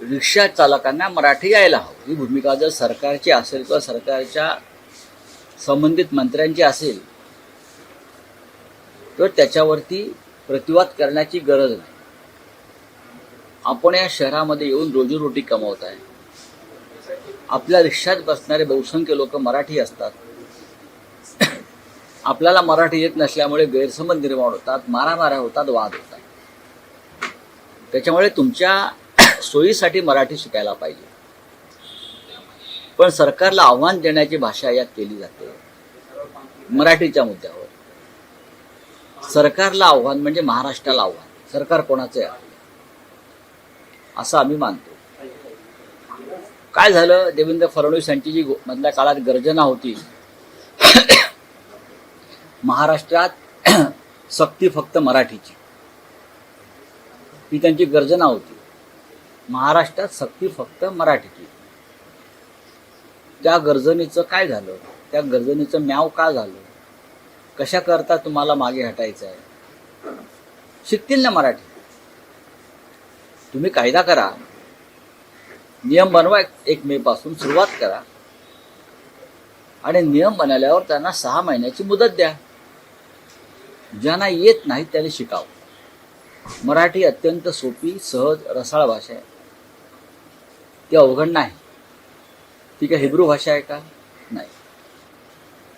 रिक्षा चालकांना मराठी यायला हवं, ही भूमिका जर सरकारची असेल किंवा सरकारच्या संबंधित मंत्र्यांची असेल तर त्याच्यावरती प्रतिवाद करण्याची गरज नाही. आपण या शहरामध्ये येऊन रोजीरोटी कमवत आहे. आपल्या रिक्षात बसणारे बहुसंख्य लोक मराठी असतात. आपल्याला मराठी येत नसल्यामुळे गैरसमज निर्माण होतात, मारामाऱ्या होतात, वाद होतात. त्याच्यामुळे तुमच्या सोयीसाठी मराठी शिकायला पाहिजे. पण सरकारला आव्हान देण्याची भाषा यात केली जाते मराठीच्या मुद्द्यावर. सरकारला आव्हान म्हणजे महाराष्ट्राला आव्हान. सरकार कोणाचं आहे असं आम्ही मानतो. काय झालं, देवेंद्र फडणवीस यांची जी मधल्या काळात गर्जना होती, महाराष्ट्रात सक्ती फक्त मराठीची, ही त्यांची गर्जना होती. महाराष्ट्रात सक्ती फक्त मराठीची. त्या गर्जनेचं काय झालं, त्या गर्जनेचं म्याव का झालं, कशा करता तुम्हाला मागे हटायचं आहे? शिकतील ना मराठी. तुम्ही कायदा करा, नियम बनवा, 1 मे पासून सुरुवात करा आणि नियम बनवल्यावर त्यांना 6 महिन्याची मुदत द्या. ज्यांना येत नाही त्यांनी शिकावं. मराठी अत्यंत सोपी, सहज, रसाळ भाषा आहे. ती अवघड नाही. ती काय हिब्रू भाषा आहे का? नाही.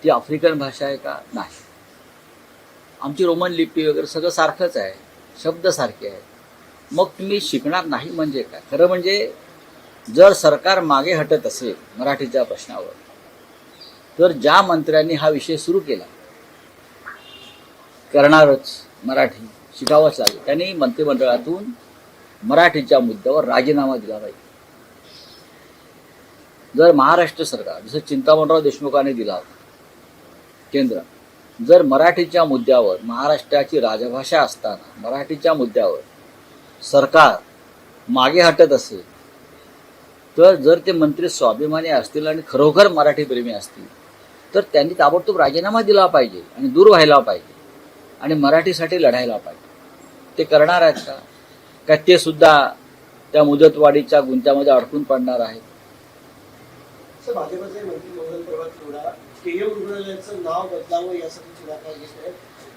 ती आफ्रिकन भाषा आहे का? नाही. आमची रोमन लिपी वगैरे सगळं सारखंच आहे, शब्द सारखे आहेत. मग तुम्ही शिकणार नाही म्हणजे काय? खरं म्हणजे जर सरकार मागे हटत असेल मराठीच्या प्रश्नावर, तर ज्या मंत्र्यांनी हा विषय सुरू केला, करणारच मराठी शिकावंच लागेल, त्यांनी मंत्रिमंडळातून मराठीच्या मुद्द्यावर राजीनामा दिला पाहिजे. जर महाराष्ट्र सरकार, जसं चिंतामणराव देशमुखांनी दिला होता, केंद्र जर मराठीच्या मुद्द्यावर, महाराष्ट्राची राजभाषा असताना मराठीच्या मुद्द्यावर सरकार मागे हटत असेल, तर जर ते मंत्री स्वाभिमानी असतील आणि खरोखर मराठी प्रेमी असतील तर त्यांनी ताबडतोब राजीनामा दिला पाहिजे आणि दूर व्हायला पाहिजे आणि मराठीसाठी लढायला पाहिजे. ते करणार आहेत का? काय ते सुद्धा त्या मुदतवाढीच्या गुंत्यामध्ये अडकून पडणार आहेत? भाजपचे मंत्री मोहन तेव्हा केएम रुग्णालयाचं नाव बदलावं यासाठी पुढाकार घेतलाय.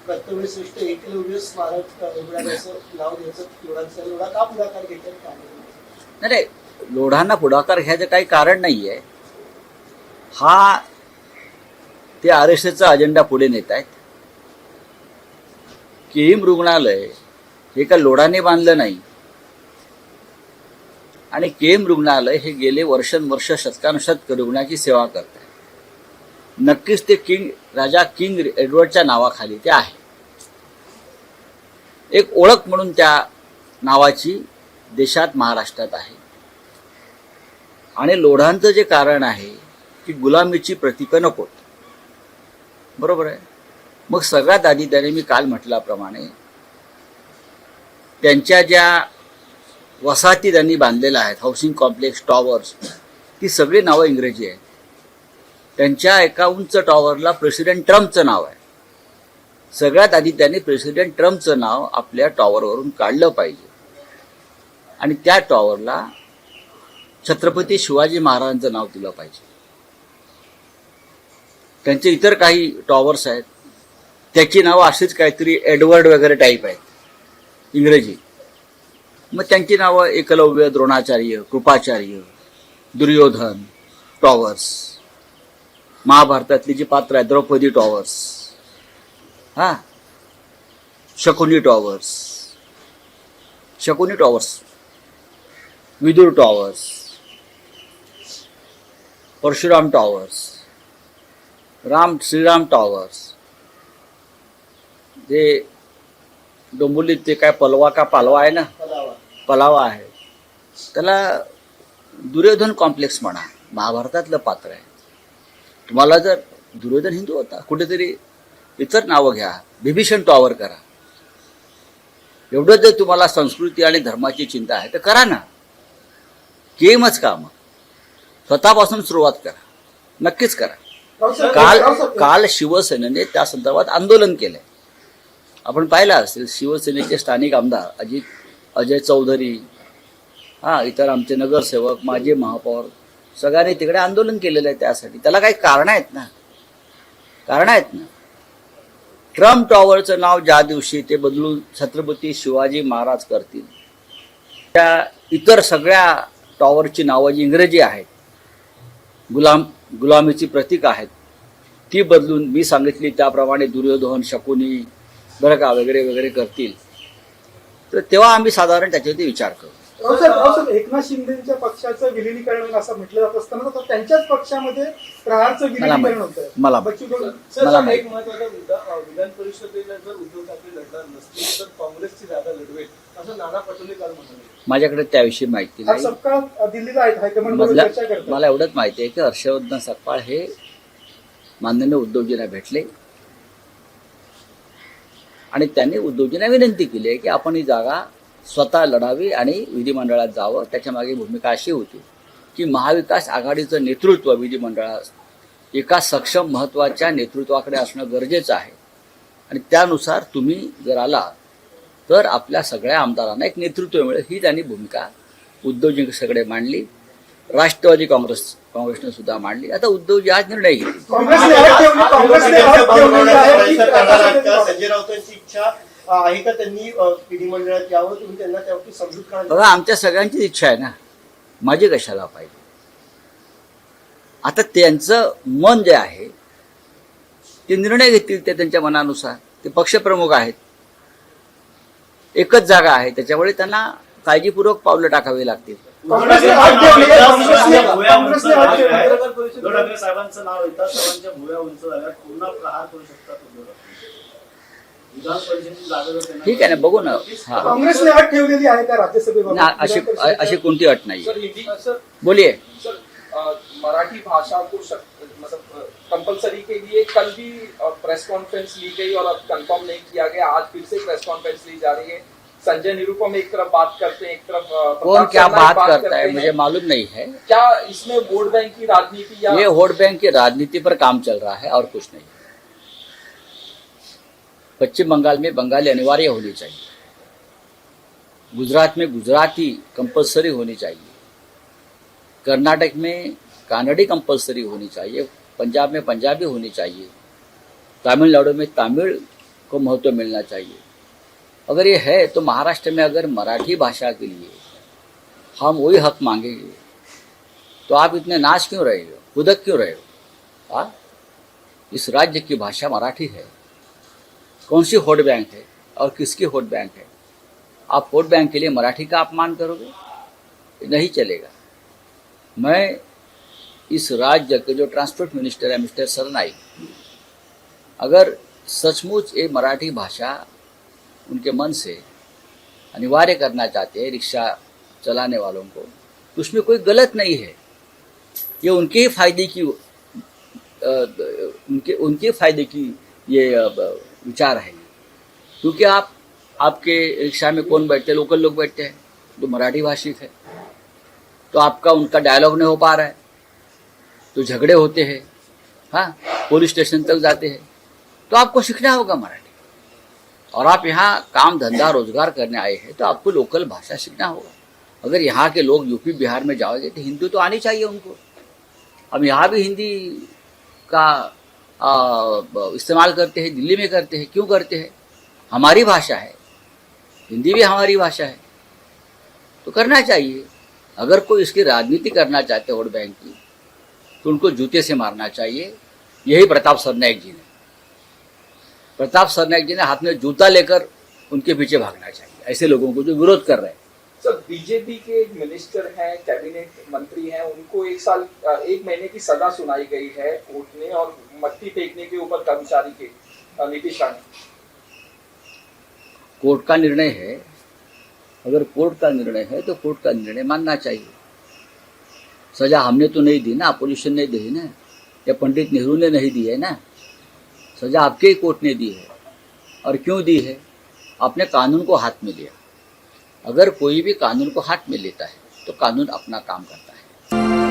कर्तव्यश्रेष्ठ एकलव्य स्मारक रुग्णालयाचं नाव द्यायचं लोढा का पुढाकार घेतलाय? नाही, लोढांना पुढाकार घ्यायचं काही कारण नाहीये. हा ते RSSचा अजेंडा पुढे नेत आहेत. केईम रुग्णालय हे का लोढाने बांधलं नाही आणि केईम रुग्णालय हे गेले वर्षानुवर्ष, शतकानुशतक रुग्णाची सेवा करत आहे. नक्कीच ते राजा किंग एडवर्डच्या नावाखाली ते आहे. एक ओळख म्हणून त्या नावाची देशात, महाराष्ट्रात आहे. आणि लोढांचं जे कारण आहे की गुलामीची प्रतीकं नकोत, बरोबर आहे. मग सगळ्यात आधी त्याने, मी काल म्हटल्याप्रमाणे, त्यांच्या ज्या वसाहती त्यांनी बांधलेल्या आहेत, हाऊसिंग कॉम्प्लेक्स, टॉवर्स, ती सगळी नावं इंग्रजी आहेत. त्यांच्या एका उंच टॉवरला प्रेसिडेंट ट्रम्पचं नाव आहे. सगळ्यात आधी त्यांनी प्रेसिडेंट ट्रम्पचं नाव आपल्या टॉवरवरून काढलं पाहिजे आणि त्या टॉवरला छत्रपती शिवाजी महाराजांचं नाव दिलं पाहिजे. त्यांचे इतर काही टॉवर्स आहेत, त्याची नावं अशीच काहीतरी एडवर्ड वगैरे टाईप आहेत, इंग्रजी. मग त्यांची नावं एकलव्य, द्रोणाचार्य, कृपाचार्य, दुर्योधन टॉवर्स. महाभारतातली जी पात्र आहेत, Draupadi towers, Shakuni towers, Vidur towers, Parshuram towers, Shriram towers, जे डोंबिवलीत ते काय पालवा आहे ना, पलावा आहे, त्याला दुर्योधन कॉम्प्लेक्स म्हणा. महाभारतातलं पात्र आहे. तुम्हाला जर दुर्योधन हिंदू होता, कुठेतरी इतर नावं घ्या, बिभीषण टॉवर करा. एवढं जर तुम्हाला संस्कृती आणि धर्माची चिंता आहे तर करा ना. केमच का? मग स्वतःपासून सुरुवात करा, नक्कीच करा. काल शिवसेनेने त्या संदर्भात आंदोलन केलंय. आपण पाहिलं असेल, शिवसेनेचे स्थानिक आमदार अजय चौधरी, हा, इतर आमचे नगरसेवक, माजी महापौर सगळ्यांनी तिकडे आंदोलन केलेलं आहे त्यासाठी. त्याला काही कारण आहेत ना, कारण आहेत ना. ट्रम्प टॉवरचं नाव ज्या दिवशी ते बदलून छत्रपती शिवाजी महाराज करतील, त्या इतर सगळ्या टॉवरची नावं जी इंग्रजी आहेत, गुलामीची प्रतीक आहेत, ती बदलून मी सांगितली त्याप्रमाणे दुर्योधन, शकुनी बरं का वगैरे वगैरे करतील, तर तेव्हा आम्ही साधारण त्याच्यावरती विचार करू. साहेब, एकनाथ शिंदेच्या पक्षाचं विलिनीकरण होईल असं म्हटलं जात असताना तर त्यांच्याच पक्षामध्ये प्रहारचं विलिनीकरण होतं. मला सर, एक महत्वाचा मुद्दा, विधान परिषदेला जर उद्धव ठाकरे लढणार नसतील तर काँग्रेसची जागा लढवेल असं नाना पटोले काल म्हणाले. माझ्याकडे त्याविषयी माहिती आज नाही. सपकाळ दिल्लीला आहेत, हायकमांड बरोबर चर्चा करतात. मला एवढंच माहिती आहे की हर्षवर्धन सपकाळ हे माननीय उद्धवजींना भेटले आणि त्यांनी उद्धवजींना विनंती केली आहे की आपण ही जागा स्वतः लढावी आणि विधिमंडळात जावं. त्याच्या मागे भूमिका अशी होती की महाविकास आघाडीचं नेतृत्व विधिमंडळात एका सक्षम महत्त्वाच्या नेतृत्वाकडे असणं गरजेचं आहे आणि त्यानुसार तुम्ही जर आला तर आपल्या सगळ्या आमदारांना एक नेतृत्व मिळेल, ही त्यांनी भूमिका उद्धवजींकडे मांडली. राष्ट्रवादी काँग्रेसने सुद्धा मांडली. आता उद्धवजी आज निर्णय घेतले. संजय राऊतांची इच्छा आहे का त्यांनी विधिमंडळात यावं, तुम्ही त्यांना त्यावरती समजूत काढा? बघा, आमच्या सगळ्यांचीच इच्छा आहे ना, माझी कशाला पाहिजे. आता त्यांचं मन जे आहे ते निर्णय घेतील, ते त्यांच्या मनानुसार. ते पक्षप्रमुख आहेत, एकच जागा आहे, त्याच्यामुळे त्यांना काळजीपूर्वक पावलं टाकावी लागतील. साहेबांचं नाव येतात, सर्वांच्या भुव्या उंच झाल्या, पुन्हा प्रहार करू शकतात. ठीक आहे ना, बघू ना. हा, काँग्रेसने अट ठेवलेली आहे त्या राज्यसभेबाबत? अशी कोणती अट नाही. बोलिए. मराठी भाषा को मतलब कंपलसरी के लिए कल भी प्रेस कॉन्फ्रेंस ली गई और अब कंफर्म नहीं किया गया, आज फिर से प्रेस कॉन्फ्रेंस ली जा रही है. संजय निरुपम एक तरफ बात करते हैं, एक तरफ कौन क्या बात करता है मुझे मालूम नहीं है. क्या इसमें वोट बैंक की राजनीति या ये वोट बैंक की राजनीति पर काम चल रहा है और कुछ नहीं. पश्चिम बंगाल में बंगाली अनिवार्य होनी चाहिए, गुजरात में गुजराती कंपलसरी होनी चाहिए, कर्नाटक में कानड़ी कंपलसरी होनी चाहिए, पंजाब में पंजाबी होनी चाहिए, तमिलनाडु में तमिल को महत्व मिलना चाहिए. अगर ये है तो महाराष्ट्र में अगर मराठी भाषा के लिए हम वही हक मांगेंगे तो आप इतने नाच क्यों रहे हो, खुदक क्यों रहे हो? इस राज्य की भाषा मराठी है. कौन सी वोट बैंक है और किसकी वोट बैंक है? आप वोट बैंक के लिए मराठी का अपमान करोगे, नहीं चलेगा. मैं इस राज्य के जो ट्रांसपोर्ट मिनिस्टर है मिस्टर सरनाईक, अगर सचमुच ये मराठी भाषा उनके मन से अनिवार्य करना चाहते हैं रिक्शा चलाने वालों को, तो उसमें कोई गलत नहीं है. ये उनके ही फायदे की उनके फायदे की ये विचार है. क्योंकि आपके रिक्शा में कौन बैठते हैं? लोकल लोग बैठते हैं जो मराठी भाषिक है, तो आपका उनका डायलॉग नहीं हो पा रहा है, तो झगड़े होते हैं, हाँ, पुलिस स्टेशन तक जाते हैं. तो आपको सीखना होगा मराठी. और आप यहाँ काम धंधा रोजगार करने आए हैं तो आपको लोकल भाषा सीखना होगा. अगर यहाँ के लोग यूपी बिहार में जाओगे तो हिंदी तो आनी चाहिए उनको. हम यहाँ भी हिंदी का इस्तेमाल करते हैं, दिल्ली में करते हैं. क्यों करते हैं? हमारी भाषा है, हिंदी भी हमारी भाषा है, तो करना चाहिए. अगर कोई इसकी राजनीति करना चाहते वोट बैंक की तो उनको जूते से मारना चाहिए. यही प्रताप सरनाईक जी ने हाथ में जूता लेकर उनके पीछे भागना चाहिए, ऐसे लोगों को जो विरोध कर रहे हैं. सर, बीजेपी के एक मिनिस्टर हैं, कैबिनेट मंत्री हैं, उनको 1 महीने की सजा सुनाई गई है कोर्ट ने और मट्टी फेंकने के ऊपर कर्मचारी के नीतीश राणे. कोर्ट का निर्णय है, अगर कोर्ट का निर्णय है तो कोर्ट का निर्णय मानना चाहिए. सजा हमने तो नहीं दी ना, अपोजिशन ने दी ना, या पंडित नेहरू ने नहीं दी है ना, सजा आपके ही कोर्ट ने दी है. और क्यों दी है? आपने कानून को हाथ में लिया. अगर कोई भी कानून को हाथ में लेता है तो कानून अपना काम करता है.